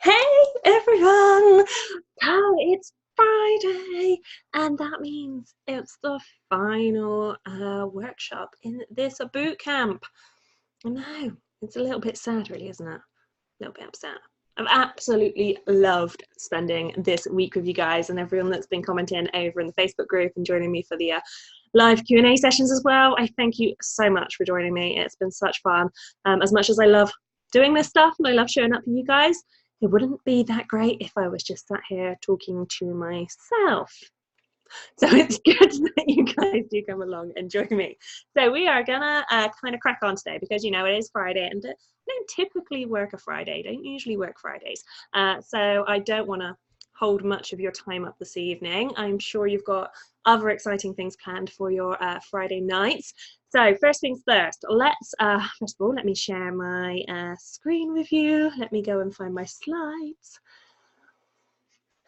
Hey everyone! So it's Friday, and that means it's the final workshop in this boot camp. I know, it's a little bit sad, really, isn't it? A little bit upset. I've absolutely loved spending this week with you guys and everyone that's been commenting over in the Facebook group and joining me for the live Q&A sessions as well. I thank you so much for joining me. It's been such fun. As much as I love doing this stuff and I love showing up for you guys, it wouldn't be that great if I was just sat here talking to myself. So it's good that you guys do come along and join me. So we are gonna kind of crack on today because, you know, it is Friday and I don't typically work a Friday, don't usually work Fridays. So I don't want to hold much of your time up this evening. I'm sure you've got other exciting things planned for your Friday nights. So first things first, let's, first of all, let me share my screen with you. Let me go and find my slides.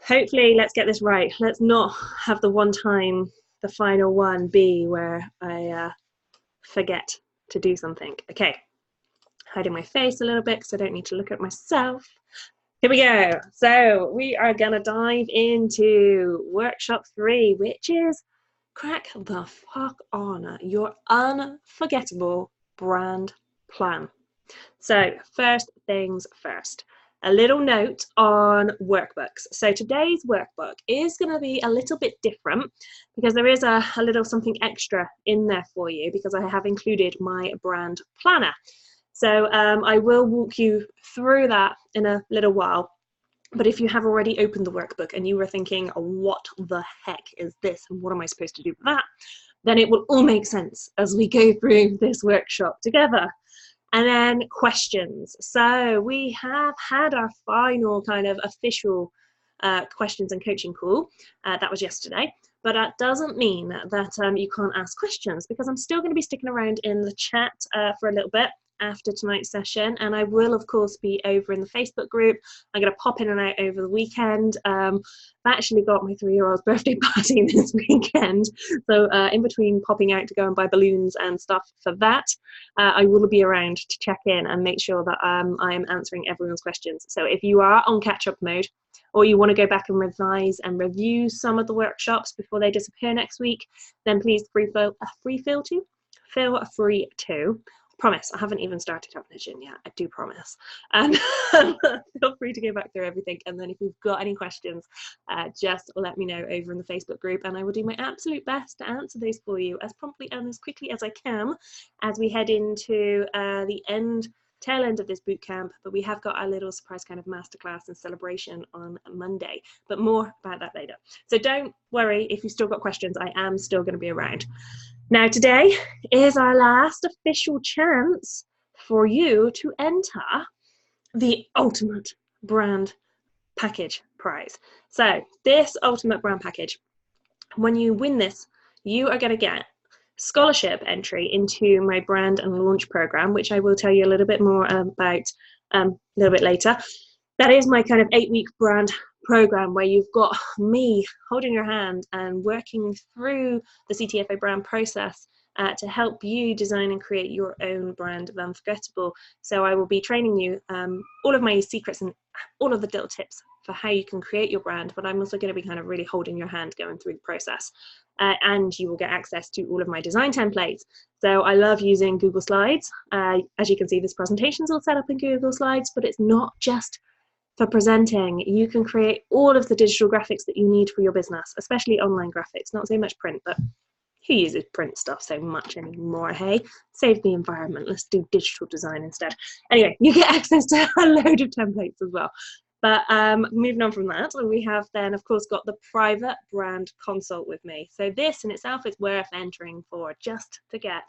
Hopefully, let's get this right. Let's not have the one time, the final one be where I forget to do something. Okay, hiding my face a little bit because I don't need to look at myself. Here we go. So we are gonna dive into workshop 3, which is crack the fuck on your unforgettable brand plan. So first things first, a little note on workbooks. So today's workbook is going to be a little bit different because there is a little something extra in there for you because I have included my brand planner. So I will walk you through that in a little while. But if you have already opened the workbook and you were thinking, what the heck is this and what am I supposed to do with that, then it will all make sense as we go through this workshop together. And then questions. So we have had our final kind of official questions and coaching call. That was yesterday. But that doesn't mean that you can't ask questions because I'm still going to be sticking around in the chat for a little bit after tonight's session, and I will of course be over in the Facebook group. I'm going to pop in and out over the weekend. I've actually got my 3-year-old's birthday party this weekend, so in between popping out to go and buy balloons and stuff for that, I will be around to check in and make sure that I'm answering everyone's questions. So if you are on catch-up mode or you want to go back and revise and review some of the workshops before they disappear next week, then please feel free to. Promise, I haven't even started uploading yet, I do promise. And feel free to go back through everything, and then if you've got any questions, just let me know over in the Facebook group and I will do my absolute best to answer those for you as promptly and as quickly as I can as we head into the tail end of this boot camp. But we have got our little surprise kind of masterclass and celebration on Monday, but more about that later. So don't worry if you've still got questions, I am still going to be around. Now today is our last official chance for you to enter the Ultimate Brand Package prize. So this Ultimate Brand Package, when you win this, you are going to get scholarship entry into my brand and launch program, which I will tell you a little bit more about a little bit later. That is my kind of 8-week brand program where you've got me holding your hand and working through the CTFA brand process to help you design and create your own brand of unforgettable. So I will be training you all of my secrets and all of the little tips for how you can create your brand, but I'm also going to be kind of really holding your hand going through the process. And you will get access to all of my design templates. So I love using Google Slides. As you can see, this presentation is all set up in Google Slides, but it's not just for presenting. You can create all of the digital graphics that you need for your business, especially online graphics, not so much print, but who uses print stuff so much anymore, hey? Save the environment, let's do digital design instead. Anyway, you get access to a load of templates as well. But moving on from that, we have then, of course, got the private brand consult with me. So this in itself is worth entering for, just to get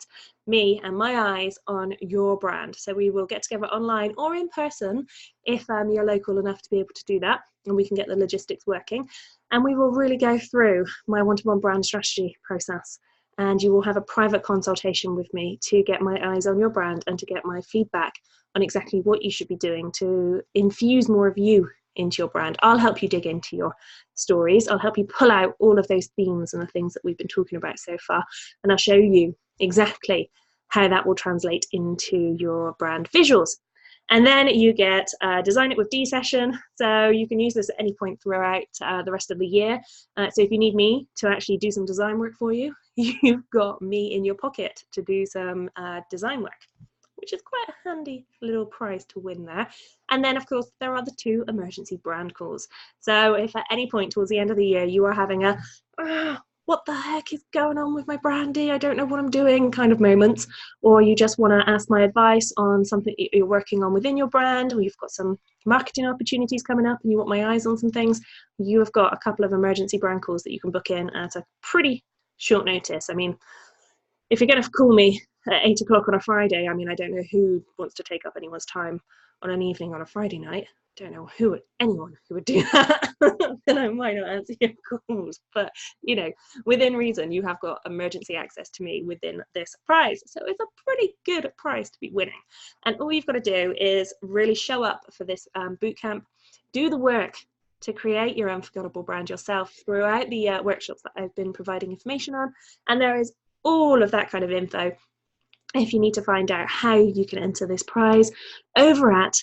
me and my eyes on your brand. So we will get together online or in person if you're local enough to be able to do that, and we can get the logistics working. And we will really go through my one-to-one brand strategy process. And you will have a private consultation with me to get my eyes on your brand and to get my feedback on exactly what you should be doing to infuse more of you into your brand. I'll help you dig into your stories. I'll help you pull out all of those themes and the things that we've been talking about so far. And I'll show you exactly how that will translate into your brand visuals. And then you get Design It with D session. So you can use this at any point throughout the rest of the year. So if you need me to actually do some design work for you, you've got me in your pocket to do some design work, which is quite a handy little prize to win there. And then, of course, there are the 2 emergency brand calls. So if at any point towards the end of the year you are having a, what the heck is going on with my brandy? I don't know what I'm doing kind of moments, or you just want to ask my advice on something that you're working on within your brand, or you've got some marketing opportunities coming up and you want my eyes on some things, you have got a couple of emergency brand calls that you can book in at a pretty short notice. I mean, if you're going to call me at 8 o'clock on a Friday, I mean, I don't know who wants to take up anyone's time on an evening on a Friday night. Don't know anyone who would do that. Then I might not answer your calls. But, you know, within reason, you have got emergency access to me within this prize. So it's a pretty good prize to be winning. And all you've got to do is really show up for this bootcamp, do the work to create your unforgettable brand yourself throughout the workshops that I've been providing information on. And there is all of that kind of info if you need to find out how you can enter this prize over at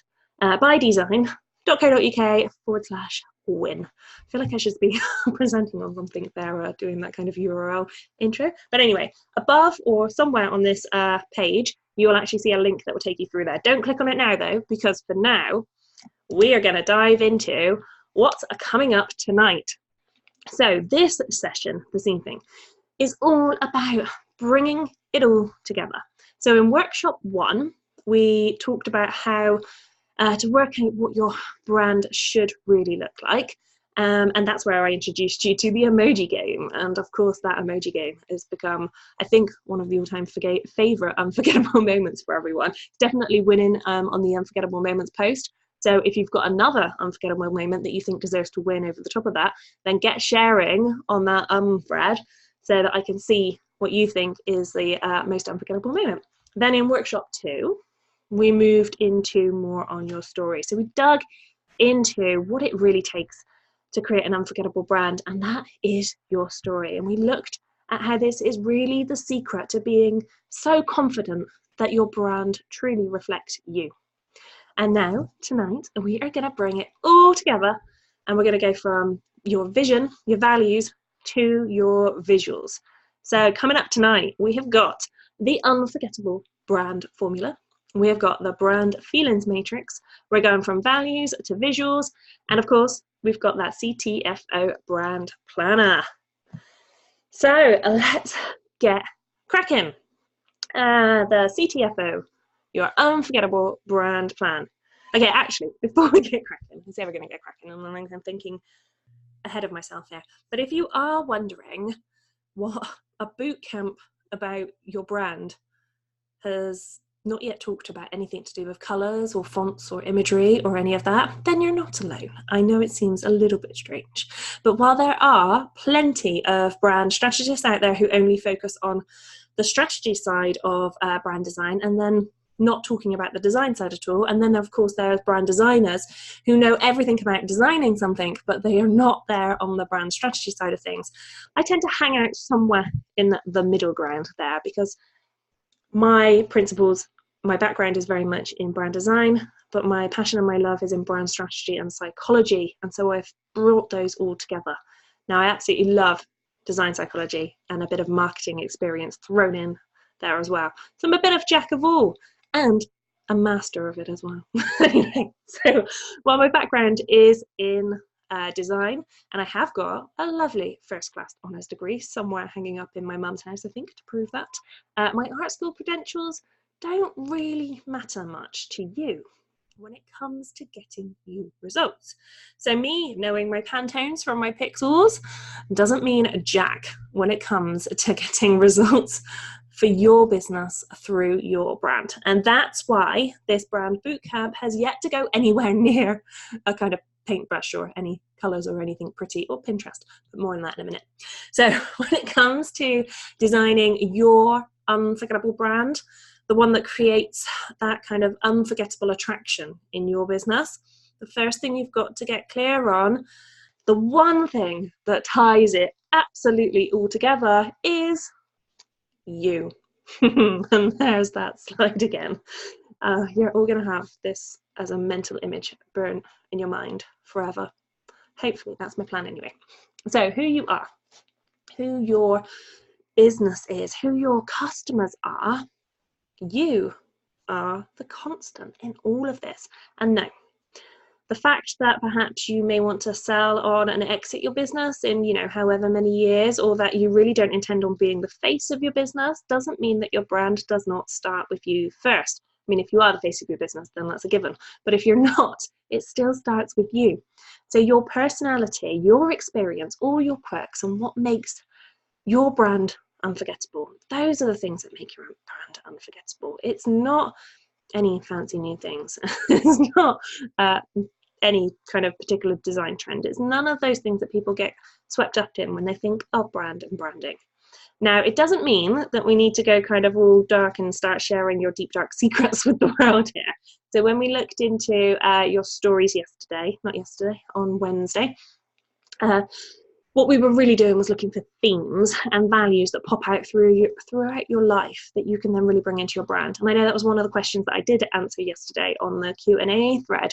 bydesign.co.uk/win. I feel like I should be presenting on something there, doing that kind of URL intro. But anyway, above or somewhere on this page, you'll actually see a link that will take you through there. Don't click on it now though, because for now, we are going to dive into what's coming up tonight. So this session, this evening, is all about bringing it all together. So in workshop 1, we talked about how to work out what your brand should really look like. And that's where I introduced you to the emoji game. And of course, that emoji game has become, I think, one of the all-time favorite unforgettable moments for everyone. It's definitely winning on the unforgettable moments post. So if you've got another unforgettable moment that you think deserves to win over the top of that, then get sharing on that thread so that I can see what you think is the most unforgettable moment. Then in workshop 2, we moved into more on your story. So we dug into what it really takes to create an unforgettable brand, and that is your story. And we looked at how this is really the secret to being so confident that your brand truly reflects you. And now, tonight, we are going to bring it all together, and we're going to go from your vision, your values, to your visuals. So coming up tonight, we have got the unforgettable brand formula. We have got the brand feelings matrix. We're going from values to visuals. And of course, we've got that CTFO brand planner. So let's get cracking. The CTFO, your unforgettable brand plan. Okay, actually, before we get cracking, I say we're going to get cracking, and I'm thinking ahead of myself here. But if you are wondering what a boot camp about your brand has not yet talked about anything to do with colours or fonts or imagery or any of that, then you're not alone. I know it seems a little bit strange, but while there are plenty of brand strategists out there who only focus on the strategy side of brand design and then not talking about the design side at all, and then of course there's brand designers who know everything about designing something, but they are not there on the brand strategy side of things. I tend to hang out somewhere in the middle ground there, because my principles, my background is very much in brand design, but my passion and my love is in brand strategy and psychology, and so I've brought those all together. Now I absolutely love design psychology and a bit of marketing experience thrown in there as well. So I'm a bit of jack of all and a master of it as well. Anyway, so while my background is in design, and I have got a lovely first class honours degree somewhere hanging up in my mum's house, I think, to prove that, my art school credentials don't really matter much to you when it comes to getting you results. So me knowing my Pantones from my pixels doesn't mean jack when it comes to getting results for your business through your brand. And that's why this brand bootcamp has yet to go anywhere near a kind of paintbrush or any colours or anything pretty, or Pinterest, but more on that in a minute. So when it comes to designing your unforgettable brand, the one that creates that kind of unforgettable attraction in your business, the first thing you've got to get clear on, the one thing that ties it absolutely all together, is you. And there's that slide again. You're all going to have this as a mental image burn in your mind forever. Hopefully, that's my plan anyway. So who you are, who your business is, who your customers are, you are the constant in all of this. And no, the fact that perhaps you may want to sell on and exit your business in, however many years, or that you really don't intend on being the face of your business, doesn't mean that your brand does not start with you first. I mean, if you are the face of your business, then that's a given. But if you're not, it still starts with you. So your personality, your experience, all your quirks, and what makes your brand unforgettable, those are the things that make your brand unforgettable. It's not any fancy new things. It's not any kind of particular design trend. It's none of those things that people get swept up in when they think of brand and branding. Now, it doesn't mean that we need to go kind of all dark and start sharing your deep, dark secrets with the world here. So when we looked into your stories on Wednesday, what we were really doing was looking for themes and values that pop out throughout your life that you can then really bring into your brand. And I know that was one of the questions that I did answer yesterday on the Q&A thread,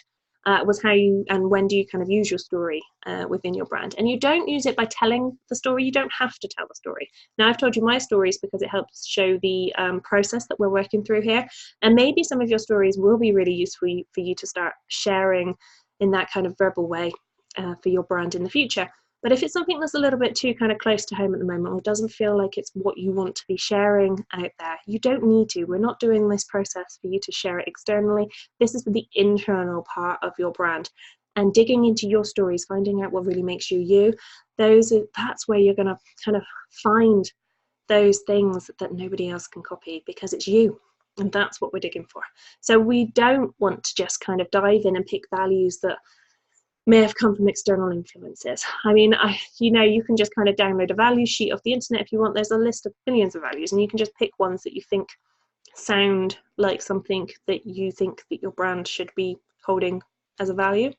was how you and when do you kind of use your story within your brand. And you don't use it by telling the story. You don't have to tell the story. Now, I've told you my stories because it helps show the process that we're working through here. And maybe some of your stories will be really useful for you to start sharing in that kind of verbal way for your brand in the future. But if it's something that's a little bit too kind of close to home at the moment, or doesn't feel like it's what you want to be sharing out there, you don't need to. We're not doing this process for you to share it externally. This is for the internal part of your brand. And digging into your stories, finding out what really makes you you, that's where you're going to kind of find those things that nobody else can copy, because it's you. And that's what we're digging for. So we don't want to just kind of dive in and pick values that may have come from external influences. I mean, you can just kind of download a value sheet off the internet if you want. There's a list of millions of values, and you can just pick ones that you think sound like something that you think that your brand should be holding as a value.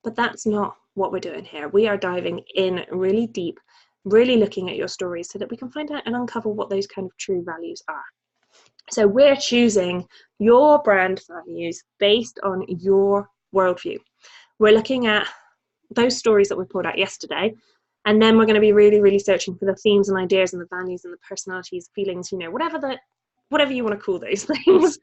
But that's not what we're doing here. We are diving in really deep, really looking at your stories so that we can find out and uncover what those kind of true values are. So we're choosing your brand values based on your worldview. We're looking at those stories that we pulled out yesterday, and then we're going to be really, really searching for the themes and ideas and the values and the personalities, feelings, whatever you want to call those things.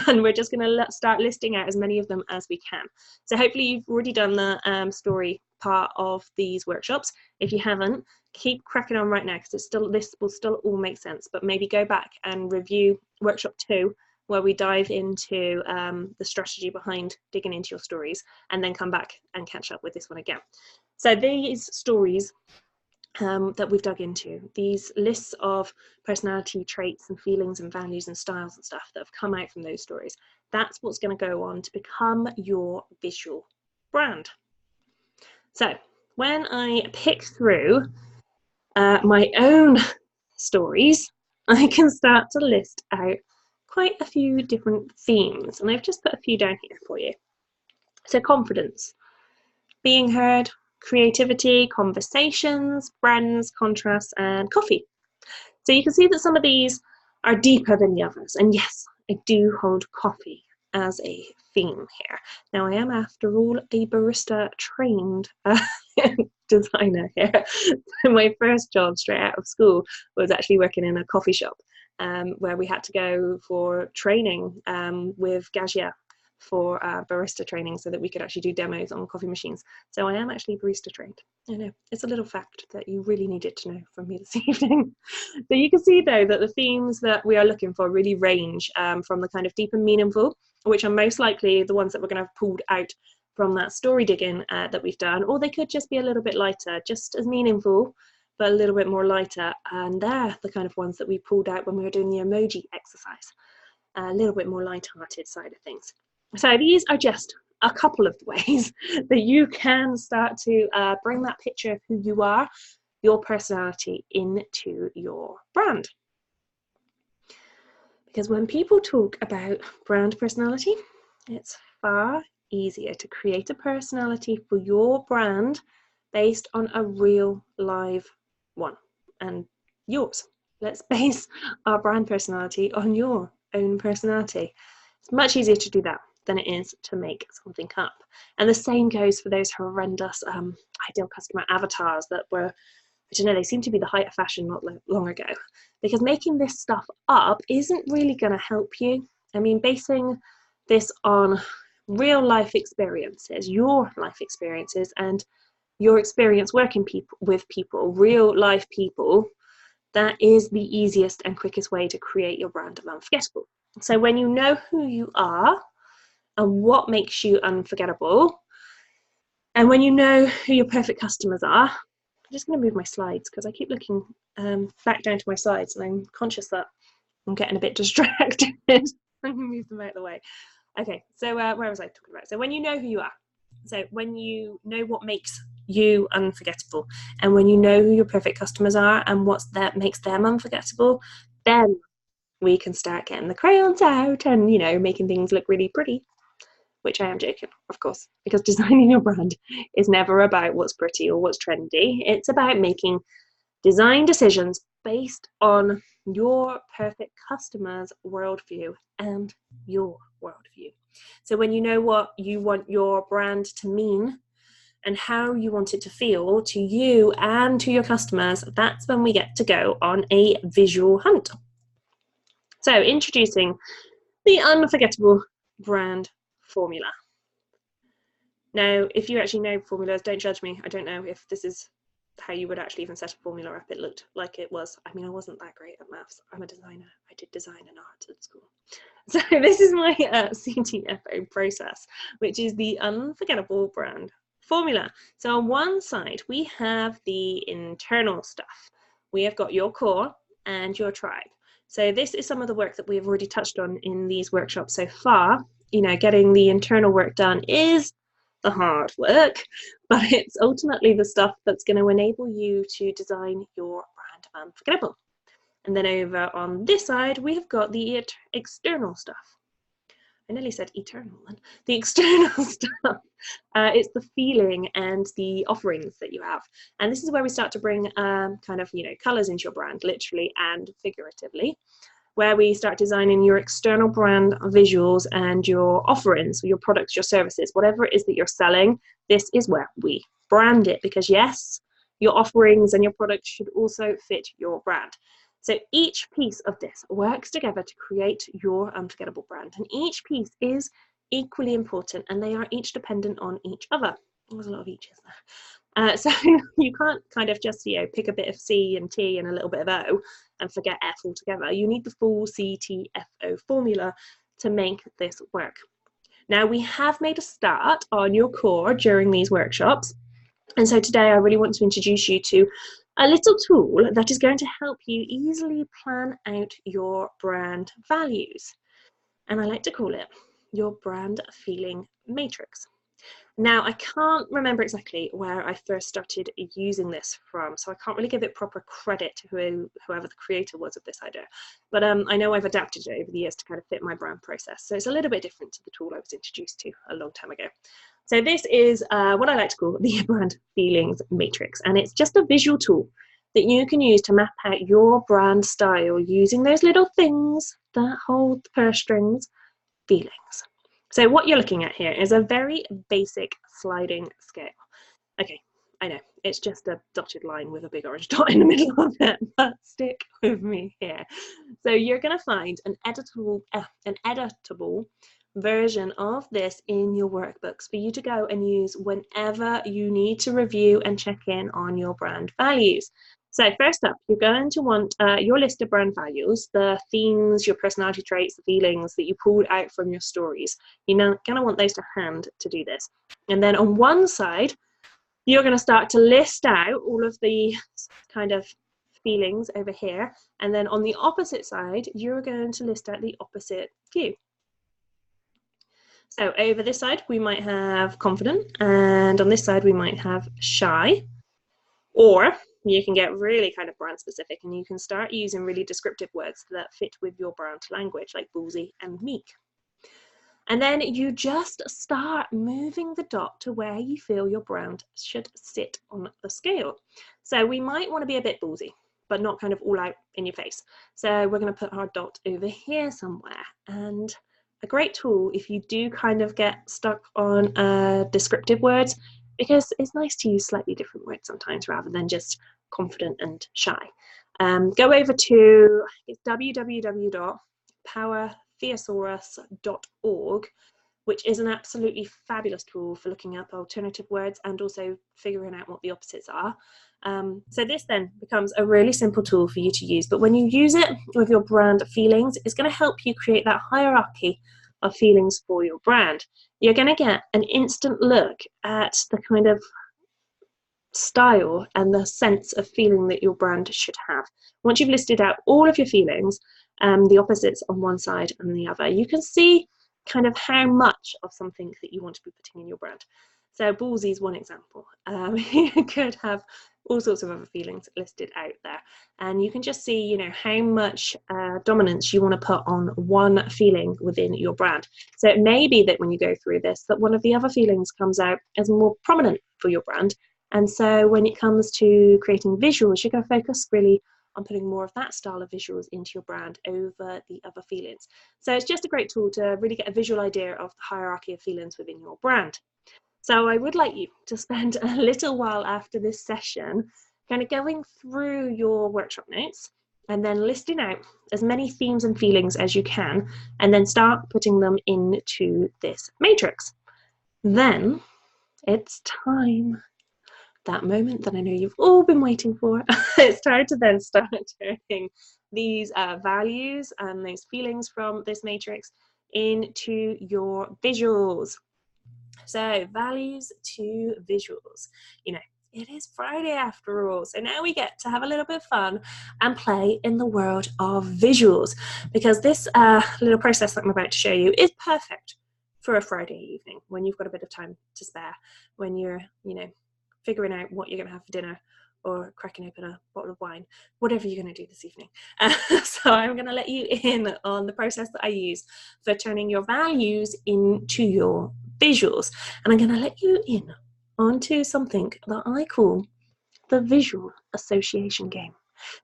And we're just going to start listing out as many of them as we can. So hopefully you've already done the story part of these workshops. If you haven't, keep cracking on right now, because this will still all make sense. But maybe go back and review workshop 2, where we dive into the strategy behind digging into your stories, and then come back and catch up with this one again. So these stories that we've dug into, these lists of personality traits and feelings and values and styles and stuff that have come out from those stories, that's what's going to go on to become your visual brand. So when I pick through my own stories, I can start to list out quite a few different themes, and I've just put a few down here for you. So confidence, being heard, creativity, conversations, friends, contrasts, and coffee. So you can see that some of these are deeper than the others, and yes, I do hold coffee as a theme here. Now, I am, after all, a barista trained designer here. So my first job straight out of school was actually working in a coffee shop, where we had to go for training with Gazia for barista training, so that we could actually do demos on coffee machines. So I am actually barista trained. I know, it's a little fact that you really needed to know from me this evening. So you can see though that the themes that we are looking for really range from the kind of deep and meaningful, which are most likely the ones that we're going to have pulled out from that story digging that we've done, or they could just be a little bit lighter, just as meaningful, but a little bit more lighter. And they're the kind of ones that we pulled out when we were doing the emoji exercise, a little bit more light-hearted side of things. So these are just a couple of the ways that you can start to bring that picture of who you are, your personality, into your brand. Because when people talk about brand personality, it's far easier to create a personality for your brand based on a real live one, and yours. Let's base our brand personality on your own personality. It's much easier to do that than it is to make something up. And the same goes for those horrendous ideal customer avatars that were, I don't know, they seem to be the height of fashion not long ago. Because making this stuff up isn't really going to help you. I mean, basing this on real life experiences, your life experiences, and your experience working with people, real life people, that is the easiest and quickest way to create your brand of unforgettable. So when you know who you are and what makes you unforgettable, and when you know who your perfect customers are, I'm just going to move my slides because I keep looking back down to my slides and I'm conscious that I'm getting a bit distracted. I'm going to move them out of the way. Okay, so where was I talking about? So when you know who you are, so when you know what makes you unforgettable, and when you know who your perfect customers are and that makes them unforgettable, then we can start getting the crayons out and, you know, making things look really pretty, which I am joking, of course, because designing your brand is never about what's pretty or what's trendy. It's about making design decisions based on your perfect customer's worldview and your worldview. So when you know what you want your brand to mean and how you want it to feel to you and to your customers, that's when we get to go on a visual hunt. So introducing the unforgettable brand formula. Now, if you actually know formulas, don't judge me. I don't know if this is how you would actually even set a formula up. It looked like it was. I mean, I wasn't that great at maths. I'm a designer. I did design and art at school. So this is my CTFO process, which is the unforgettable brand formula. So on one side, we have the internal stuff. We have got your core and your tribe. So this is some of the work that we have already touched on in these workshops so far. You know, getting the internal work done is the hard work, but it's ultimately the stuff that's going to enable you to design your brand of unforgettable. And then over on this side, we have got the external stuff. I nearly said eternal then. The external stuff. It's the feeling and the offerings that you have. And this is where we start to bring kind of, you know, colors into your brand, literally and figuratively, where we start designing your external brand visuals and your offerings, your products, your services, whatever it is that you're selling. This is where we brand it, because yes, your offerings and your products should also fit your brand. So each piece of this works together to create your unforgettable brand, and each piece is equally important, and they are each dependent on each other. There's a lot of eaches there. So you can't kind of just, you know, pick a bit of C and T and a little bit of O and forget F altogether. You need the full CTFO formula to make this work. Now, we have made a start on your core during these workshops. And so today I really want to introduce you to a little tool that is going to help you easily plan out your brand values. And I like to call it your brand feeling matrix. Now, I can't remember exactly where I first started using this from, so I can't really give it proper credit to whoever the creator was of this idea. But I know I've adapted it over the years to kind of fit my brand process. So it's a little bit different to the tool I was introduced to a long time ago. So this is what I like to call the brand feelings matrix. And it's just a visual tool that you can use to map out your brand style using those little things that hold the purse strings, feelings. So what you're looking at here is a very basic sliding scale. Okay, I know, it's just a dotted line with a big orange dot in the middle of it, but stick with me here. So you're going to find an editable version of this in your workbooks for you to go and use whenever you need to review and check in on your brand values. So first up, you're going to want your list of brand values, the themes, your personality traits, the feelings that you pulled out from your stories. You're going to want those to hand to do this. And then on one side, you're going to start to list out all of the kind of feelings over here. And then on the opposite side, you're going to list out the opposite view. So over this side, we might have confident, and on this side, we might have shy. Or you can get really kind of brand specific and you can start using really descriptive words that fit with your brand language, like ballsy and meek. And then you just start moving the dot to where you feel your brand should sit on the scale. So we might want to be a bit ballsy, but not kind of all out in your face. So we're going to put our dot over here somewhere. And a great tool if you do kind of get stuck on descriptive words, because it's nice to use slightly different words sometimes rather than just confident and shy. Go over to www.powerthesaurus.org, which is an absolutely fabulous tool for looking up alternative words and also figuring out what the opposites are. So this then becomes a really simple tool for you to use, but when you use it with your brand feelings, it's going to help you create that hierarchy of feelings for your brand. You're going to get an instant look at the kind of style and the sense of feeling that your brand should have. Once you've listed out all of your feelings, the opposites on one side and the other, you can see kind of how much of something that you want to be putting in your brand. So ballsy is one example. You could have all sorts of other feelings listed out there, and you can just see, you know, how much dominance you want to put on one feeling within your brand. So it may be that when you go through this, that one of the other feelings comes out as more prominent for your brand, and so when it comes to creating visuals, you're going to focus really on putting more of that style of visuals into your brand over the other feelings. So it's just a great tool to really get a visual idea of the hierarchy of feelings within your brand. So I would like you to spend a little while after this session kind of going through your workshop notes and then listing out as many themes and feelings as you can, and then start putting them into this matrix. Then it's time. That moment that I know you've all been waiting for. It's time to then start turning these values and those feelings from this matrix into your visuals. So values to visuals. You know, it is Friday after all, so now we get to have a little bit of fun and play in the world of visuals, because this little process that I'm about to show you is perfect for a Friday evening when you've got a bit of time to spare, when you're, you know, figuring out what you're going to have for dinner or cracking open a bottle of wine, whatever you're going to do this evening. So I'm going to let you in on the process that I use for turning your values into your visuals. And I'm going to let you in onto something that I call the visual association game.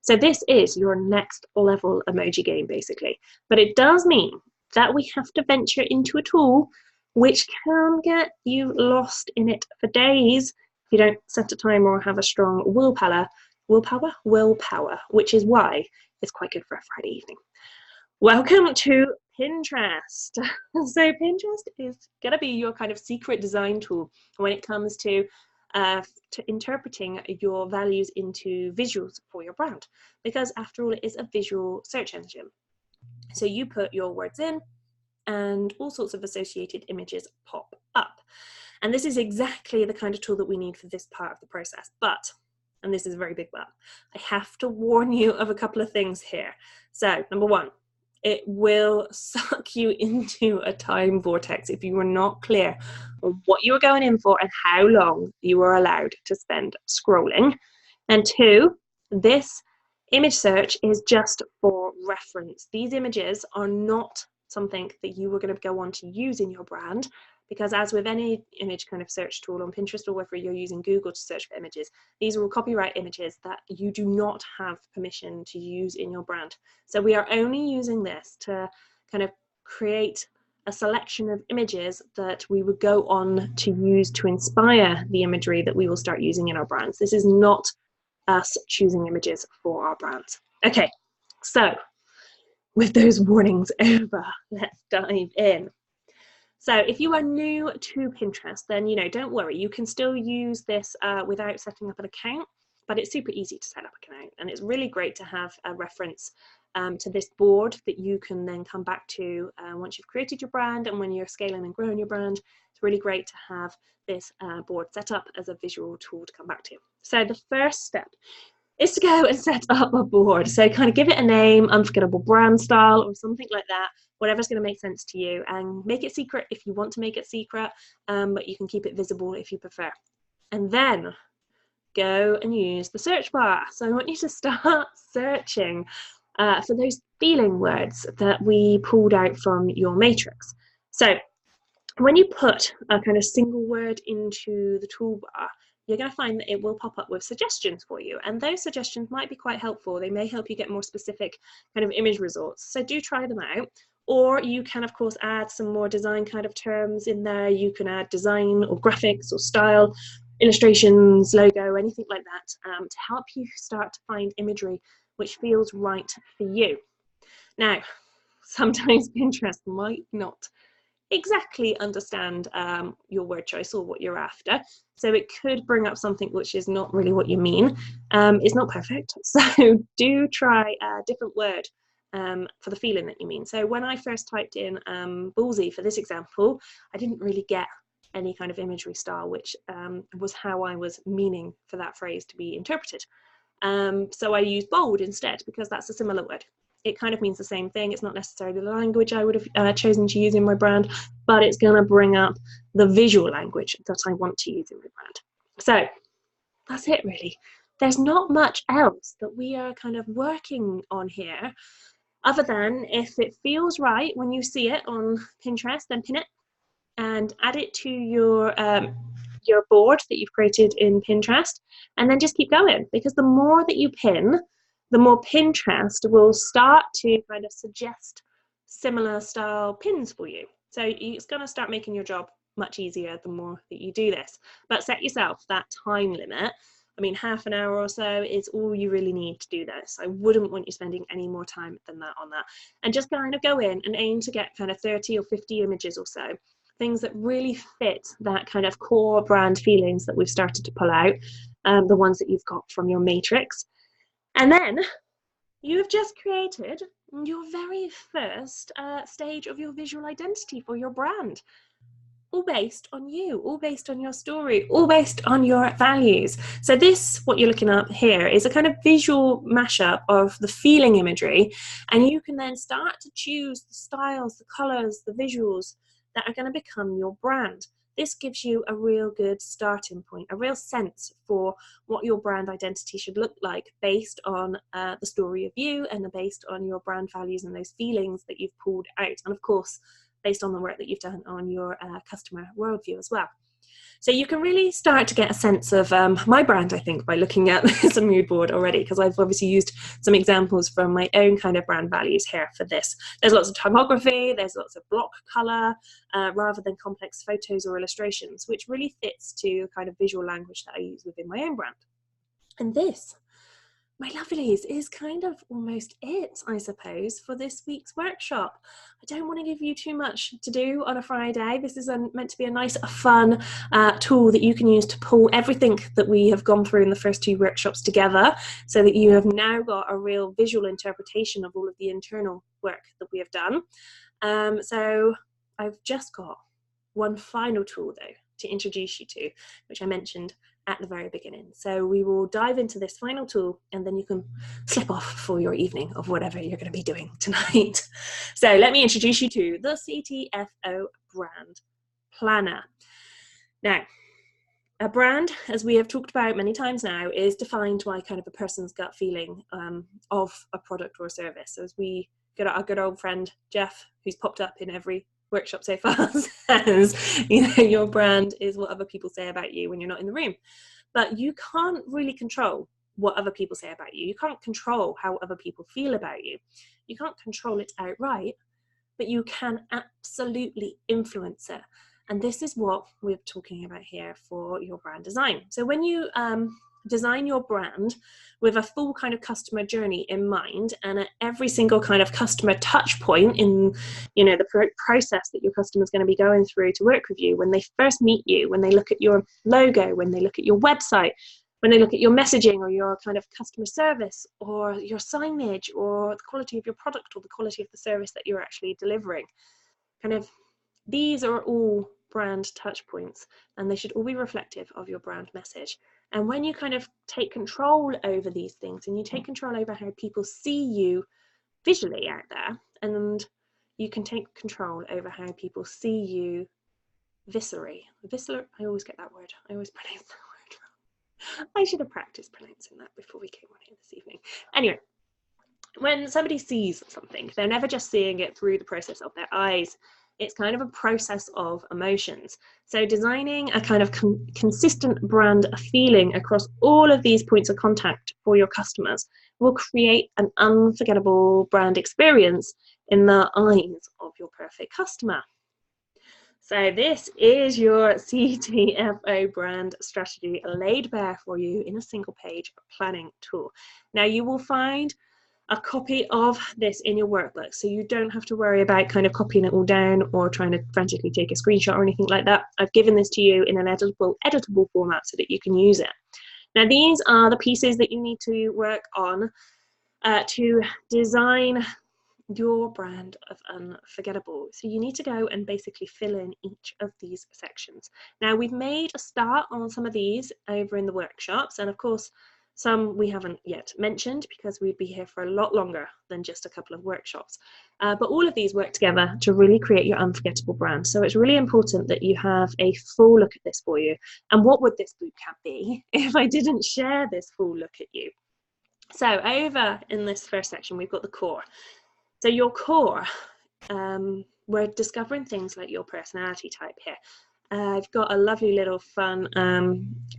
So this is your next level emoji game, basically. But it does mean that we have to venture into a tool which can get you lost in it for days if you don't set a time or have a strong willpower, which is why it's quite good for a Friday evening. Welcome to Pinterest. So Pinterest is going to be your kind of secret design tool when it comes to interpreting your values into visuals for your brand, because after all, it is a visual search engine. So you put your words in and all sorts of associated images pop up. And this is exactly the kind of tool that we need for this part of the process. But, and this is a very big but, I have to warn you of a couple of things here. So number one, it will suck you into a time vortex if you are not clear on what you are going in for and how long you are allowed to spend scrolling. And two, this image search is just for reference. These images are not something that you are going to go on to use in your brand, because as with any image kind of search tool on Pinterest, or whether you're using Google to search for images, these are all copyright images that you do not have permission to use in your brand. So we are only using this to kind of create a selection of images that we would go on to use to inspire the imagery that we will start using in our brands. This is not us choosing images for our brands. Okay, so with those warnings over, let's dive in. So if you are new to Pinterest, then, you know, don't worry, you can still use this without setting up an account, but it's super easy to set up an account, and it's really great to have a reference to this board that you can then come back to once you've created your brand, and when you're scaling and growing your brand. It's really great to have this board set up as a visual tool to come back to. So the first step is to go and set up a board. So kind of give it a name, Unforgettable Brand Style or something like that, whatever's going to make sense to you, and make it secret if you want to make it secret, but you can keep it visible if you prefer. And then go and use the search bar. So I want you to start searching for those feeling words that we pulled out from your matrix. So when you put a kind of single word into the toolbar, you're going to find that it will pop up with suggestions for you, and those suggestions might be quite helpful. They may help you get more specific kind of image results, so do try them out. Or you can, of course, add some more design kind of terms in there. You can add design or graphics or style, illustrations, logo, anything like that, to help you start to find imagery which feels right for you. Now, sometimes Pinterest might not exactly understand your word choice or what you're after. So it could bring up something which is not really what you mean. It's not perfect. So do try a different word for the feeling that you mean. So when I first typed in ballsy for this example, I didn't really get any kind of imagery style, which was how I was meaning for that phrase to be interpreted. So I used bold instead, because that's a similar word. It kind of means the same thing. It's not necessarily the language I would have chosen to use in my brand, but it's going to bring up the visual language that I want to use in my brand. So that's it, really. There's not much else that we are kind of working on here, other than if it feels right when you see it on Pinterest, then pin it and add it to your board that you've created in Pinterest, and then just keep going, because the more that you pin, the more Pinterest will start to kind of suggest similar style pins for you. So it's going to start making your job much easier the more that you do this. But set yourself that time limit. I mean, half an hour or so is all you really need to do this. I wouldn't want you spending any more time than that on that. And just kind of go in and aim to get kind of 30 or 50 images or so. Things that really fit that kind of core brand feelings that we've started to pull out, the ones that you've got from your matrix. And then you have just created your very first stage of your visual identity for your brand. All based on you, all based on your story, all based on your values. So this, what you're looking at here, is a kind of visual mashup of the feeling imagery, and you can then start to choose the styles, the colors, the visuals that are going to become your brand. This gives you a real good starting point, a real sense for what your brand identity should look like based on the story of you, and based on your brand values and those feelings that you've pulled out. And of course, based on the work that you've done on your customer worldview as well. So you can really start to get a sense of my brand, I think, by looking at this mood board already, because I've obviously used some examples from my own kind of brand values here for this. There's lots of typography, there's lots of block color, rather than complex photos or illustrations, which really fits to kind of visual language that I use within my own brand. And this, my lovelies, is kind of almost it, I suppose, for this week's workshop. I don't want to give you too much to do on a Friday. This is meant to be a nice, fun tool that you can use to pull everything that we have gone through in the first two workshops together, so that you have now got a real visual interpretation of all of the internal work that we have done. So I've just got one final tool, though, to introduce you to, which I mentioned at the very beginning. So we will dive into this final tool, and then you can slip off for your evening of whatever you're going to be doing tonight. So let me introduce you to the CTFO Brand Planner. Now, a brand, as we have talked about many times now, is defined by kind of a person's gut feeling of a product or a service. So as we get our good old friend Jeff, who's popped up in every workshop so far, says, you know, your brand is what other people say about you when you're not in the room. But you can't really control what other people say about you. You can't control how other people feel about you. You can't control it outright, but you can absolutely influence it. And this is what we're talking about here for your brand design. So when you design your brand with a full kind of customer journey in mind, and at every single kind of customer touch point in, you know, the process that your customer is going to be going through to work with you, when they first meet you, when they look at your logo, when they look at your website, when they look at your messaging or your kind of customer service or your signage or the quality of your product or the quality of the service that you're actually delivering, kind of these are all brand touch points, and they should all be reflective of your brand message. And when you kind of take control over these things, and you take control over how people see you visually out there, and you can take control over how people see you viscerally. I always get that word. I always pronounce that word wrong. I should have practiced pronouncing that before we came on here this evening. Anyway, when somebody sees something, they're never just seeing it through the process of their eyes. It's kind of a process of emotions. So designing a kind of consistent brand feeling across all of these points of contact for your customers will create an unforgettable brand experience in the eyes of your perfect customer. So this is your CTFO brand strategy laid bare for you in a single page planning tool. Now you will find a copy of this in your workbook, so you don't have to worry about kind of copying it all down or trying to frantically take a screenshot or anything like that. I've given this to you in an editable format so that you can use it. Now these are the pieces that you need to work on to design your brand of unforgettable. So you need to go and basically fill in each of these sections. Now we've made a start on some of these over in the workshops, and of course some we haven't yet mentioned because we'd be here for a lot longer than just a couple of workshops. But all of these work together to really create your unforgettable brand. So it's really important that you have a full look at this for you. And what would this bootcamp be if I didn't share this full look at you? So over in this first section, we've got the core. So your core, we're discovering things like your personality type here. I've got a lovely little fun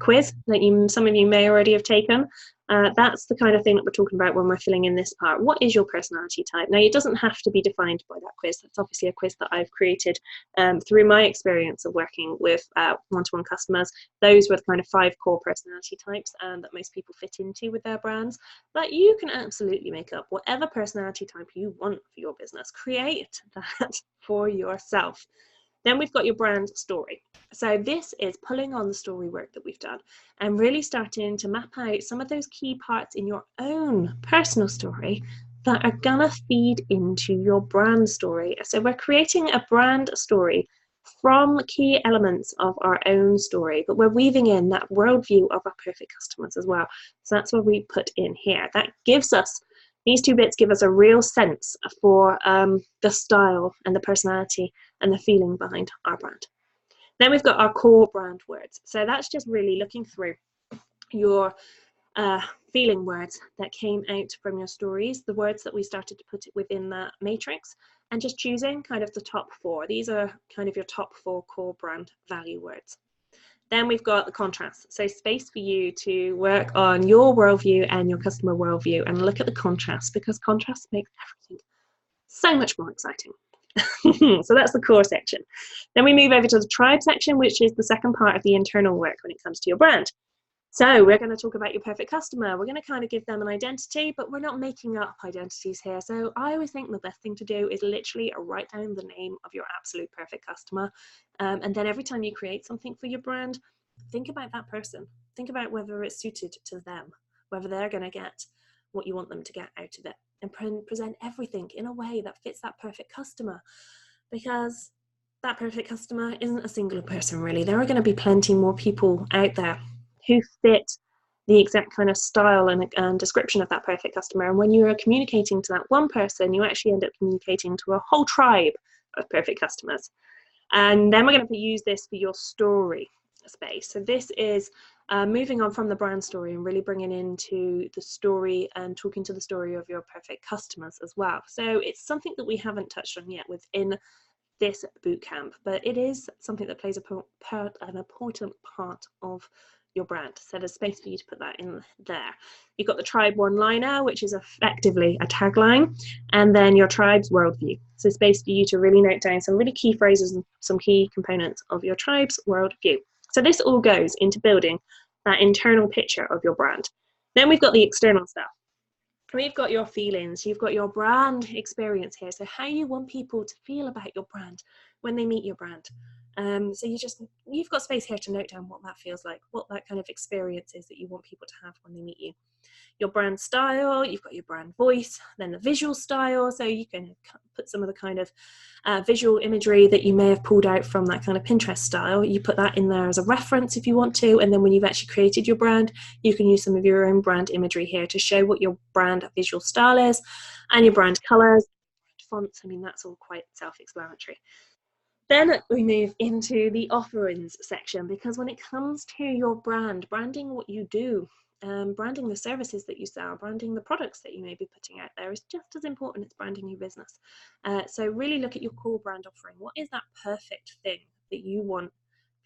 quiz that some of you may already have taken. That's the kind of thing that we're talking about when we're filling in this part. What is your personality type? Now, it doesn't have to be defined by that quiz. That's obviously a quiz that I've created through my experience of working with one-to-one customers. Those were the kind of 5 core personality types that most people fit into with their brands. But you can absolutely make up whatever personality type you want for your business. Create that for yourself. Then we've got your brand story. So this is pulling on the story work that we've done and really starting to map out some of those key parts in your own personal story that are gonna feed into your brand story. So we're creating a brand story from key elements of our own story, but we're weaving in that worldview of our perfect customers as well. So that's what we put in here. That gives us, these 2 bits give us a real sense for the style and the personality and the feeling behind our brand. Then we've got our core brand words. So that's just really looking through your feeling words that came out from your stories, the words that we started to put it within that matrix, and just choosing kind of the top 4. These are kind of your top 4 core brand value words. Then we've got the contrast. So space for you to work on your worldview and your customer worldview and look at the contrast, because contrast makes everything so much more exciting. So that's the core section. Then we move over to the tribe section, which is the second part of the internal work when it comes to your brand. So we're going to talk about your perfect customer. We're going to kind of give them an identity, but we're not making up identities here. So I always think the best thing to do is literally write down the name of your absolute perfect customer. And then every time you create something for your brand, think about that person. Think about whether it's suited to them, whether they're going to get what you want them to get out of it, and present everything in a way that fits that perfect customer, because that perfect customer isn't a singular person really. There are going to be plenty more people out there who fit the exact kind of style and description of that perfect customer. And when you're communicating to that one person, you actually end up communicating to a whole tribe of perfect customers. And then we're going to use this for your story space. So this is moving on from the brand story and really bringing into the story and talking to the story of your perfect customers as well. So it's something that we haven't touched on yet within this bootcamp, but it is something that plays an important part of your brand. So there's space for you to put that in there. You've got the tribe one-liner, which is effectively a tagline, and then your tribe's worldview. So space for you to really note down some really key phrases and some key components of your tribe's worldview. So this all goes into building that internal picture of your brand. Then we've got the external stuff. We've got your feelings, you've got your brand experience here. So how you want people to feel about your brand when they meet your brand. So you've got space here to note down what that feels like, what that kind of experience is that you want people to have when they meet you. Your brand style, you've got your brand voice, then the visual style. So you can put some of the kind of visual imagery that you may have pulled out from that kind of Pinterest style. You put that in there as a reference if you want to. And then when you've actually created your brand, you can use some of your own brand imagery here to show what your brand visual style is, and your brand colors, fonts. I mean, that's all quite self-explanatory. Then we move into the offerings section, because when it comes to your brand, branding what you do, branding the services that you sell, branding the products that you may be putting out there is just as important as branding your business. So really look at your core brand offering. What is that perfect thing that you want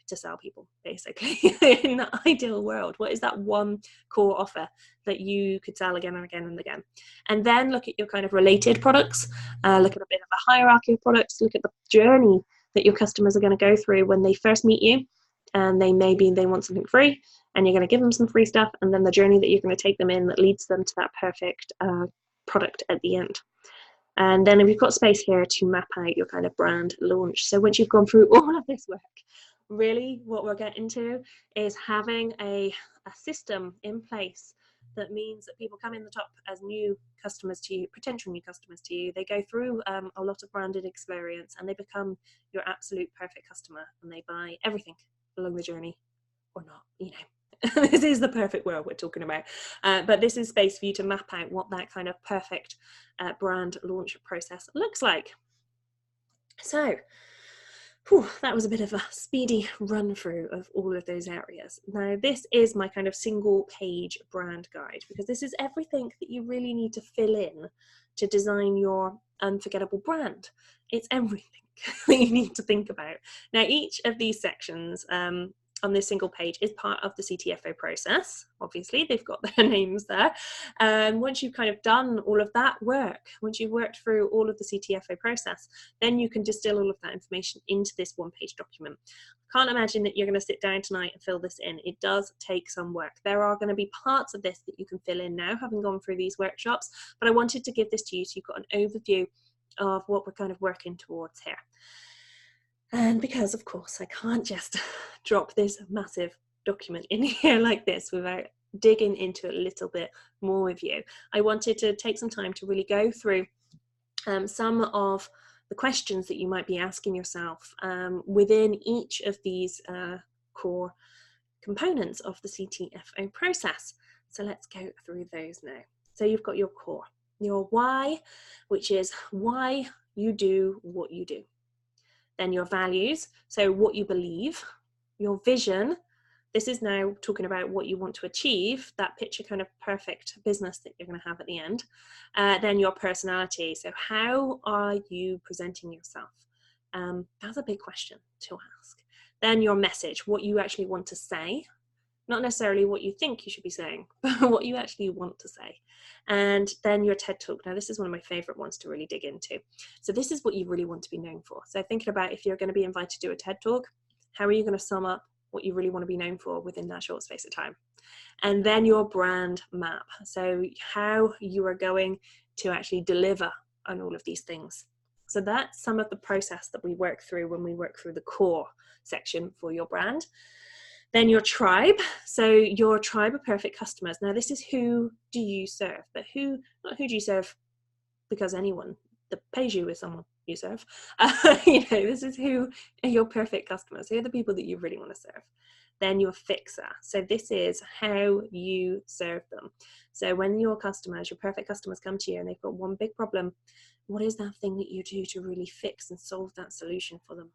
to sell people, basically. In the ideal world, what is that one core offer that you could sell again and again and again? And then look at your kind of related products, look at a bit of a hierarchy of products, look at the journey that your customers are going to go through when they first meet you, and they want something free, and you're going to give them some free stuff, and then the journey that you're going to take them in that leads them to that perfect product at the end. And then we've got space here to map out your kind of brand launch. So once you've gone through all of this work, really what we're getting to is having a system in place that means that people come in the top as new customers to you, potential new customers to you. They go through a lot of branded experience, and they become your absolute perfect customer, and they buy everything along the journey, or not, you know. This is the perfect world we're talking about, but this is space for you to map out what that kind of perfect brand launch process looks like. So that was a bit of a speedy run through of all of those areas. Now this is my kind of single page brand guide, because this is everything that you really need to fill in to design your unforgettable brand. It's everything that you need to think about. Now each of these sections on this single page is part of the CTFO process. Obviously, they've got their names there. And once you've kind of done all of that work, once you've worked through all of the CTFO process, then you can distill all of that information into this one-page document. Can't imagine that you're going to sit down tonight and fill this in. It does take some work. There are going to be parts of this that you can fill in now, having gone through these workshops, but I wanted to give this to you so you've got an overview of what we're kind of working towards here. And because, of course, I can't just drop this massive document in here like this without digging into it a little bit more with you, I wanted to take some time to really go through some of the questions that you might be asking yourself within each of these core components of the CTFO process. So let's go through those now. So you've got your core, your why, which is why you do what you do. Then your values, so what you believe. Your vision, this is now talking about what you want to achieve, that picture kind of perfect business that you're going to have at the end. Then your personality, so how are you presenting yourself? That's a big question to ask. Then your message, what you actually want to say, not necessarily what you think you should be saying, but what you actually want to say. And then your TED Talk. Now, this is one of my favorite ones to really dig into. So this is what you really want to be known for. So thinking about if you're going to be invited to do a TED Talk, how are you going to sum up what you really want to be known for within that short space of time? And then your brand map. So how you are going to actually deliver on all of these things. So that's some of the process that we work through when we work through the core section for your brand. Then your tribe, so your tribe of perfect customers. Now this is who do you serve, but not who do you serve because anyone that pays you is someone you serve. This is who are your perfect customers. Who are the people that you really want to serve. Then your fixer, so this is how you serve them. So when your customers, your perfect customers come to you and they've got one big problem, what is that thing that you do to really fix and solve that solution for them?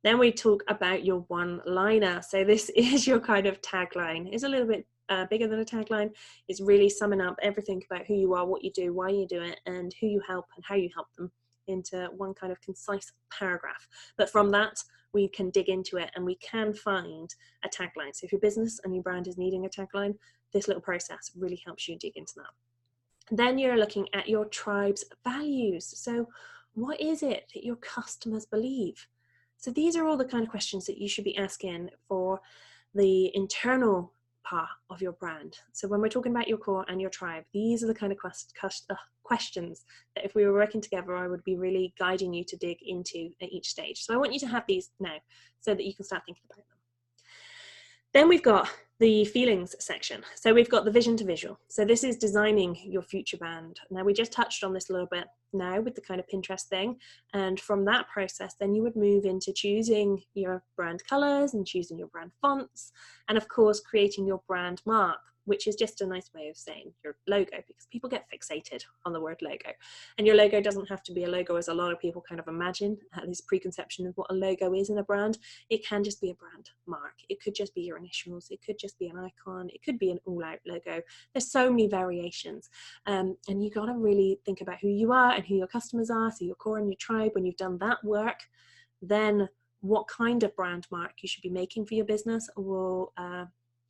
Then we talk about your one-liner. So this is your kind of tagline. It's a little bit bigger than a tagline. It's really summing up everything about who you are, what you do, why you do it, and who you help and how you help them into one kind of concise paragraph. But from that, we can dig into it and we can find a tagline. So if your business and your brand is needing a tagline, this little process really helps you dig into that. Then you're looking at your tribe's values. So what is it that your customers believe? So these are all the kind of questions that you should be asking for the internal part of your brand. So when we're talking about your core and your tribe, these are the kind of questions that if we were working together, I would be really guiding you to dig into at each stage. So I want you to have these now so that you can start thinking about them. Then we've got the feelings section. So we've got the vision to visual. So this is designing your future brand. Now we just touched on this a little bit now with the kind of Pinterest thing. And from that process, then you would move into choosing your brand colors and choosing your brand fonts. And of course, creating your brand mark, which is just a nice way of saying your logo, because people get fixated on the word logo. And your logo doesn't have to be a logo as a lot of people kind of imagine, this preconception of what a logo is in a brand. It can just be a brand mark. It could just be your initials. It could just be an icon. It could be an all-out logo. There's so many variations. And you got to really think about who you are and who your customers are, so your core and your tribe. When you've done that work, then what kind of brand mark you should be making for your business will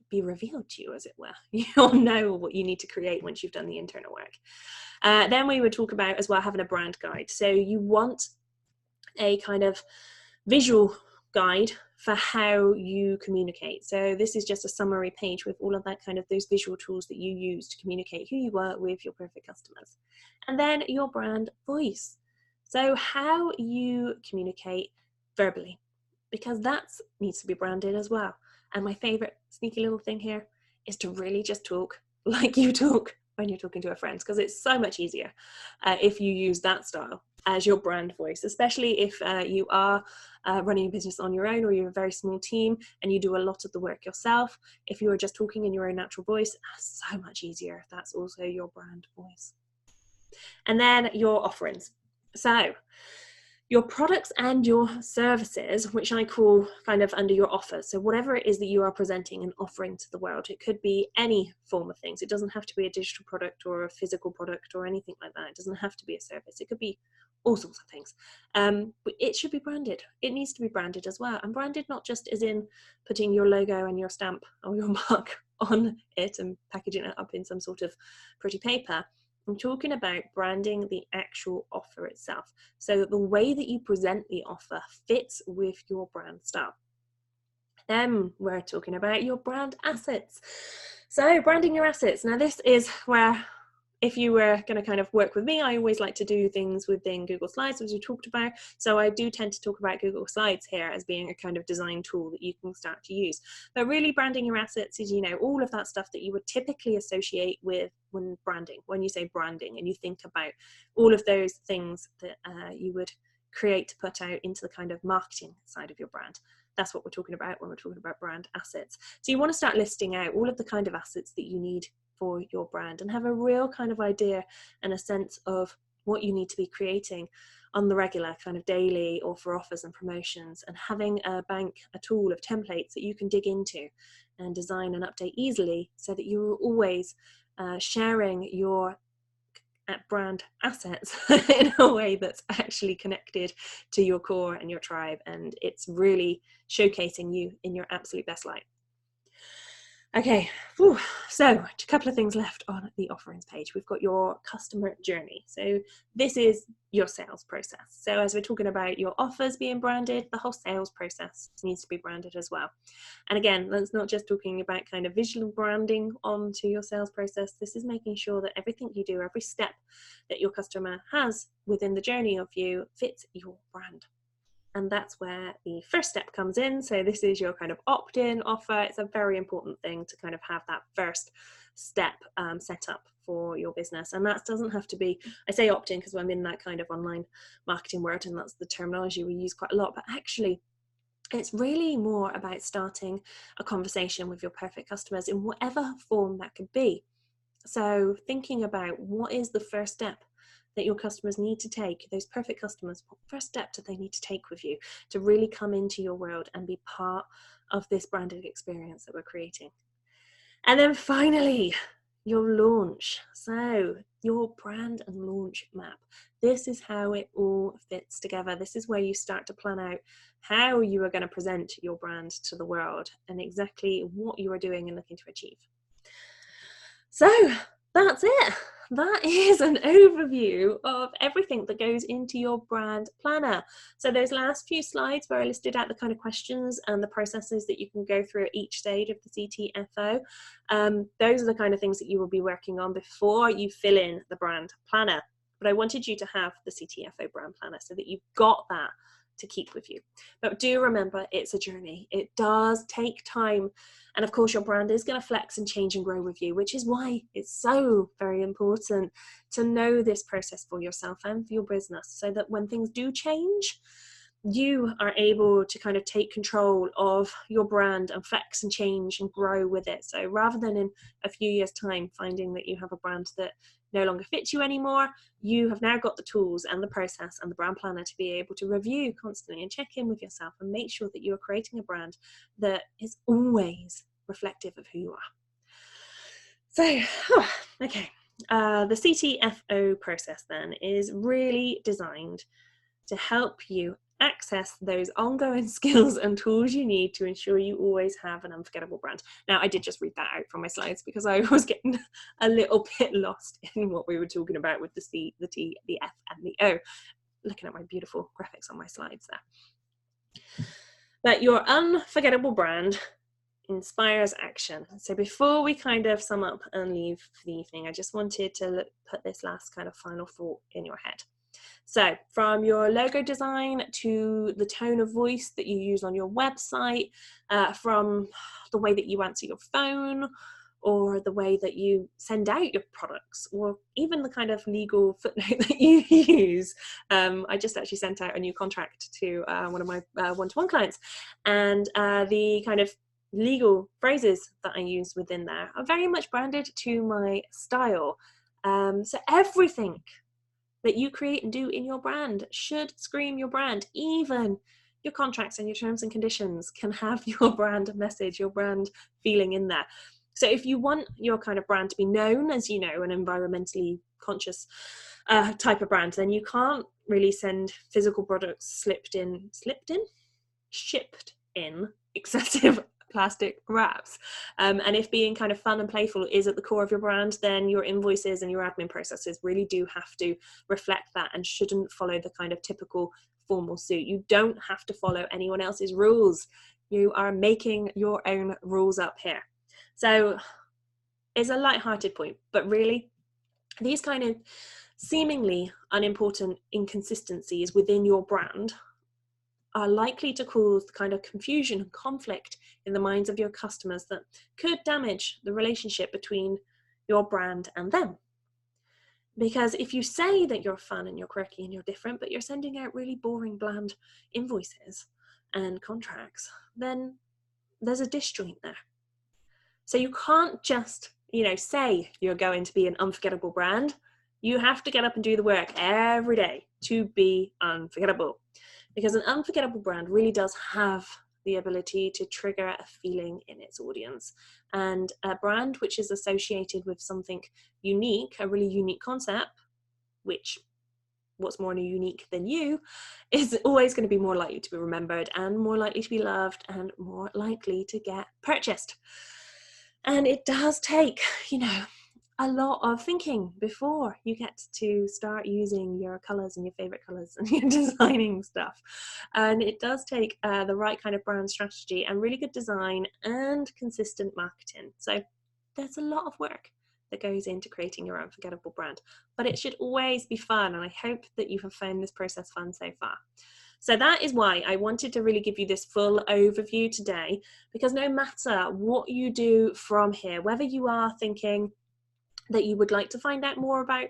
be revealed to you, as it were. You'll know what you need to create once you've done the internal work. Then we would talk about as well having a brand guide. So you want a kind of visual guide for how you communicate. So this is just a summary page with all of that kind of those visual tools that you use to communicate who you are with your perfect customers. And then your brand voice. So how you communicate verbally, because that needs to be branded as well. And my favorite sneaky little thing here is to really just talk like you talk when you're talking to a friend, because it's so much easier if you use that style as your brand voice, especially if you are running a business on your own, or you're a very small team and you do a lot of the work yourself. If you are just talking in your own natural voice, that's so much easier if that's also your brand voice. And then your offerings. So your products and your services, which I call kind of under your offers. So whatever it is that you are presenting and offering to the world, it could be any form of things. It doesn't have to be a digital product or a physical product or anything like that. It doesn't have to be a service. It could be all sorts of things. But it should be branded. It needs to be branded as well. And branded not just as in putting your logo and your stamp or your mark on it and packaging it up in some sort of pretty paper. I'm talking about branding the actual offer itself, so that the way that you present the offer fits with your brand style. Then we're talking about your brand assets. So branding your assets. Now this is where, if you were going to kind of work with me, I always like to do things within Google Slides, as we talked about. So I do tend to talk about Google Slides here as being a kind of design tool that you can start to use. But really branding your assets is, you know, all of that stuff that you would typically associate with when branding, when you say branding and you think about all of those things that you would create to put out into the kind of marketing side of your brand. That's what we're talking about when we're talking about brand assets. So you want to start listing out all of the kind of assets that you need for your brand and have a real kind of idea and a sense of what you need to be creating on the regular, kind of daily, or for offers and promotions, and having a tool of templates that you can dig into and design and update easily, so that you're always sharing your brand assets in a way that's actually connected to your core and your tribe, and it's really showcasing you in your absolute best light. Okay, so a couple of things left on the offerings page. We've got your customer journey. So this is your sales process. So as we're talking about your offers being branded, the whole sales process needs to be branded as well. And again, that's not just talking about kind of visual branding onto your sales process. This is making sure that everything you do, every step that your customer has within the journey of you, fits your brand. And that's where the first step comes in. So this is your kind of opt-in offer. It's a very important thing to kind of have that first step set up for your business. And that doesn't have to be, I say opt-in because I'm in that kind of online marketing world, and that's the terminology we use quite a lot, but actually it's really more about starting a conversation with your perfect customers in whatever form that could be. So thinking about what is the first step that your customers need to take, those perfect customers, what first step do they need to take with you to really come into your world and be part of this branded experience that we're creating? And then finally, your launch. So your brand and launch map. This is how it all fits together. This is where you start to plan out how you are going to present your brand to the world and exactly what you are doing and looking to achieve. So that's it. That is an overview of everything that goes into your brand planner. So those last few slides where I listed out the kind of questions and the processes that you can go through at each stage of the CTFO, those are the kind of things that you will be working on before you fill in the brand planner. But I wanted you to have the CTFO brand planner so that you've got that to keep with you. But do remember, it's a journey. It does take time. And of course, your brand is going to flex and change and grow with you, which is why it's so very important to know this process for yourself and for your business, so that when things do change, you are able to kind of take control of your brand and flex and change and grow with it. So rather than in a few years' time finding that you have a brand that no longer fits you anymore, you have now got the tools and the process and the brand planner to be able to review constantly and check in with yourself and make sure that you are creating a brand that is always reflective of who you are. So, okay, the CTFO process then is really designed to help you access those ongoing skills and tools you need to ensure you always have an unforgettable brand. Now, I did just read that out from my slides because I was getting a little bit lost in what we were talking about with the C, the T, the F, and the O. Looking at my beautiful graphics on my slides there. But your unforgettable brand inspires action. So before we kind of sum up and leave for the evening, I just wanted to put this last kind of final thought in your head. So from your logo design to the tone of voice that you use on your website, from the way that you answer your phone, or the way that you send out your products, or even the kind of legal footnote that you use. I just actually sent out a new contract to one of my one-to-one clients, and the kind of legal phrases that I use within there are very much branded to my style. So everything that you create and do in your brand should scream your brand. Even your contracts and your terms and conditions can have your brand message, your brand feeling in there. So if you want your kind of brand to be known as, you know, an environmentally conscious type of brand, then you can't really send physical products shipped in excessive plastic wraps. And if being kind of fun and playful is at the core of your brand, then your invoices and your admin processes really do have to reflect that and shouldn't follow the kind of typical formal suit. You don't have to follow anyone else's rules. You are making your own rules up here. So it's a light-hearted point, but really these kind of seemingly unimportant inconsistencies within your brand are likely to cause the kind of confusion and conflict in the minds of your customers that could damage the relationship between your brand and them. Because if you say that you're fun and you're quirky and you're different, but you're sending out really boring, bland invoices and contracts, then there's a disjoint there. So you can't just, you know, say you're going to be an unforgettable brand. You have to get up and do the work every day to be unforgettable. Because an unforgettable brand really does have the ability to trigger a feeling in its audience. And a brand which is associated with something unique, a really unique concept, which what's more unique than you, is always going to be more likely to be remembered and more likely to be loved and more likely to get purchased. And it does take, you know, a lot of thinking before you get to start using your colors and your favorite colors and your designing stuff. And it does take the right kind of brand strategy and really good design and consistent marketing. So there's a lot of work that goes into creating your unforgettable brand, but it should always be fun. And I hope that you have found this process fun so far. So that is why I wanted to really give you this full overview today, because no matter what you do from here, whether you are thinking that you would like to find out more about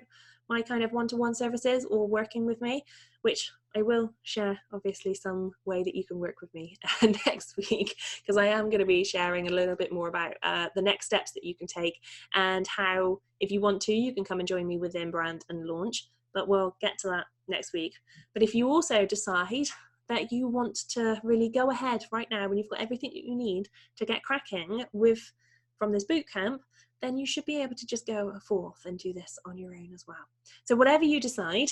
my kind of one-to-one services or working with me, which I will share obviously some way that you can work with me next week, because I am going to be sharing a little bit more about the next steps that you can take and how, if you want to, you can come and join me within Brand and Launch, but we'll get to that next week. But if you also decide that you want to really go ahead right now when you've got everything that you need to get cracking with from this bootcamp, then you should be able to just go forth and do this on your own as well. So whatever you decide,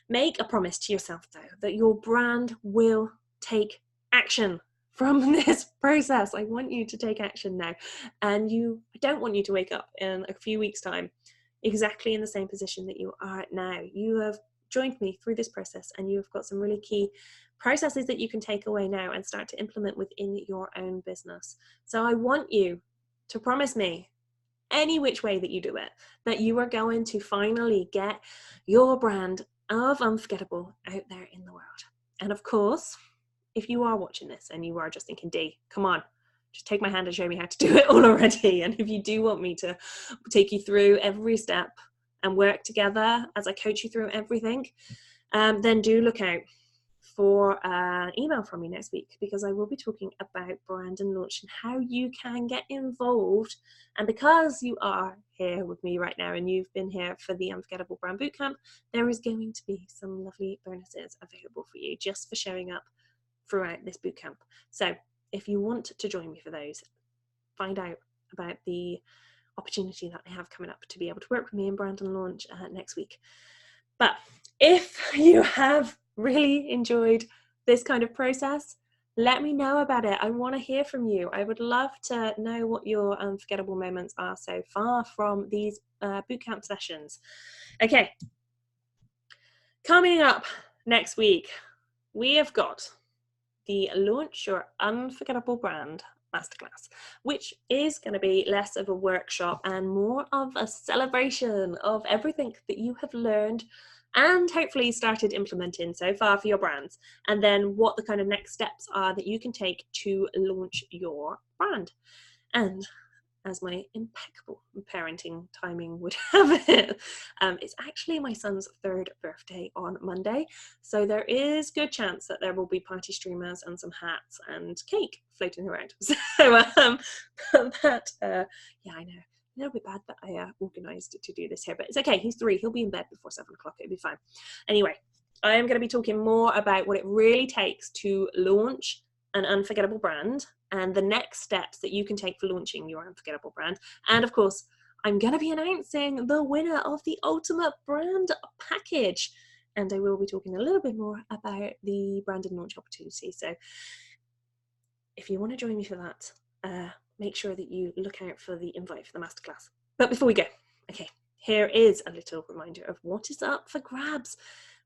make a promise to yourself though, that your brand will take action from this process. I want you to take action now. And I don't want you to wake up in a few weeks' time exactly in the same position that you are at now. You have joined me through this process and you've got some really key processes that you can take away now and start to implement within your own business. So I want you to promise me, any which way that you do it, that you are going to finally get your brand of unforgettable out there in the world. And of course, if you are watching this and you are just thinking, Dee, come on, just take my hand and show me how to do it all already. And if you do want me to take you through every step and work together as I coach you through everything, then do look out for an email from me next week, because I will be talking about Brand and Launch and how you can get involved. And because you are here with me right now and you've been here for the Unforgettable Brand Bootcamp, there is going to be some lovely bonuses available for you just for showing up throughout this bootcamp. So if you want to join me for those, find out about the opportunity that I have coming up to be able to work with me in Brand and Launch next week. But if you have really enjoyed this kind of process, let me know about it. I want to hear from you. I would love to know what your unforgettable moments are so far from these bootcamp sessions. Okay, coming up next week, we have got the Launch Your Unforgettable Brand Masterclass, which is going to be less of a workshop and more of a celebration of everything that you have learned and hopefully started implementing so far for your brands, and then what the kind of next steps are that you can take to launch your brand. And as my impeccable parenting timing would have it, it's actually my son's 3rd birthday on Monday, so there is good chance that there will be party streamers and some hats and cake floating around. So yeah, I know, a little bit bad that I organised to do this here, but it's okay. He's 3, he'll be in bed before 7 o'clock, it'll be fine. Anyway, I am going to be talking more about what it really takes to launch an unforgettable brand and the next steps that you can take for launching your unforgettable brand. And of course, I'm going to be announcing the winner of the Ultimate Brand Package. And I will be talking a little bit more about the brand and launch opportunity. So if you want to join me for that, make sure that you look out for the invite for the masterclass. But before we go, okay, here is a little reminder of what is up for grabs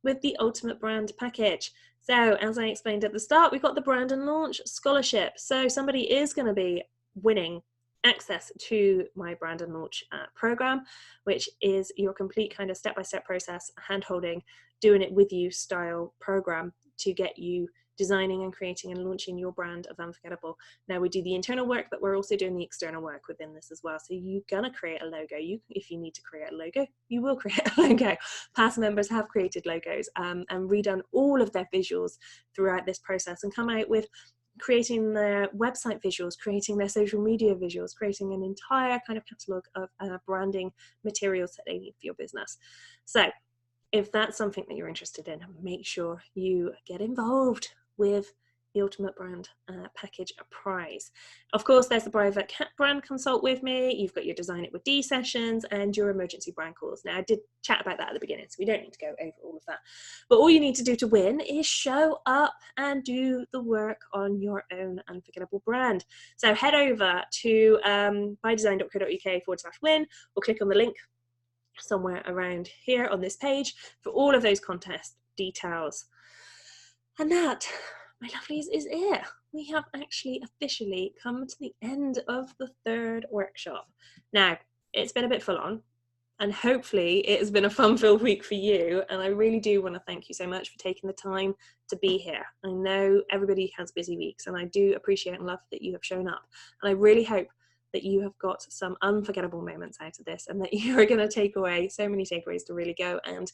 with the Ultimate Brand Package. So as I explained at the start, we've got the Brand and Launch Scholarship. So somebody is going to be winning access to my Brand and Launch program, which is your complete kind of step-by-step process, hand-holding, doing it with you style program to get you designing and creating and launching your brand of Unforgettable. Now we do the internal work, but we're also doing the external work within this as well. So you're gonna create a logo. If you need to create a logo, you will create a logo. Past members have created logos and redone all of their visuals throughout this process and come out with creating their website visuals, creating their social media visuals, creating an entire kind of catalogue of branding materials that they need for your business. So if that's something that you're interested in, make sure you get involved with the Ultimate Brand Package prize. Of course, there's the private brand consult with me. You've got your Design It With D sessions and your emergency brand calls. Now, I did chat about that at the beginning, so we don't need to go over all of that. But all you need to do to win is show up and do the work on your own unforgettable brand. So head over to bydesign.co.uk/win or click on the link somewhere around here on this page for all of those contest details. And that, my lovelies, is it. We have actually officially come to the end of the 3rd workshop. Now, it's been a bit full on, and hopefully it has been a fun-filled week for you, and I really do want to thank you so much for taking the time to be here. I know everybody has busy weeks, and I do appreciate and love that you have shown up, and I really hope that you have got some unforgettable moments out of this and that you are going to take away so many takeaways to really go and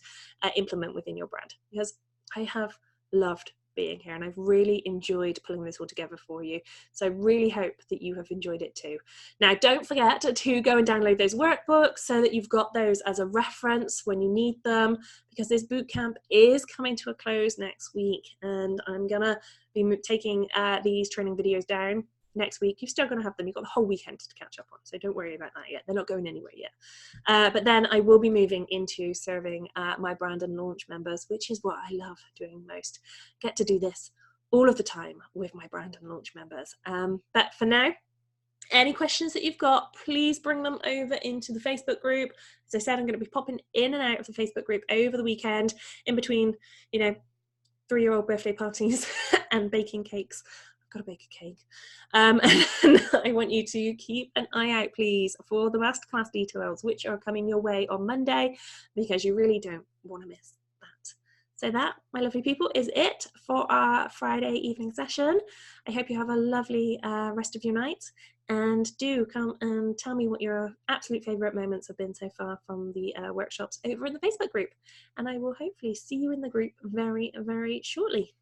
implement within your brand, because I have loved being here and I've really enjoyed pulling this all together for you. So I really hope that you have enjoyed it too. Now, don't forget to go and download those workbooks so that you've got those as a reference when you need them, because this bootcamp is coming to a close next week and I'm gonna be taking these training videos down next week. You're still going to have them. You've got the whole weekend to catch up on, so don't worry about that yet. They're not going anywhere yet. But then I will be moving into serving my brand and launch members, which is what I love doing most. Get to do this all of the time with my brand and launch members. But for now, any questions that you've got, please bring them over into the Facebook group. As I said, I'm going to be popping in and out of the Facebook group over the weekend in between, 3-year-old birthday parties and baking cakes. Got to bake a cake. And I want you to keep an eye out, please, for the masterclass details, which are coming your way on Monday, because you really don't want to miss that. So that, my lovely people, is it for our Friday evening session. I hope you have a lovely rest of your night, and do come and tell me what your absolute favourite moments have been so far from the workshops over in the Facebook group. And I will hopefully see you in the group very, very shortly.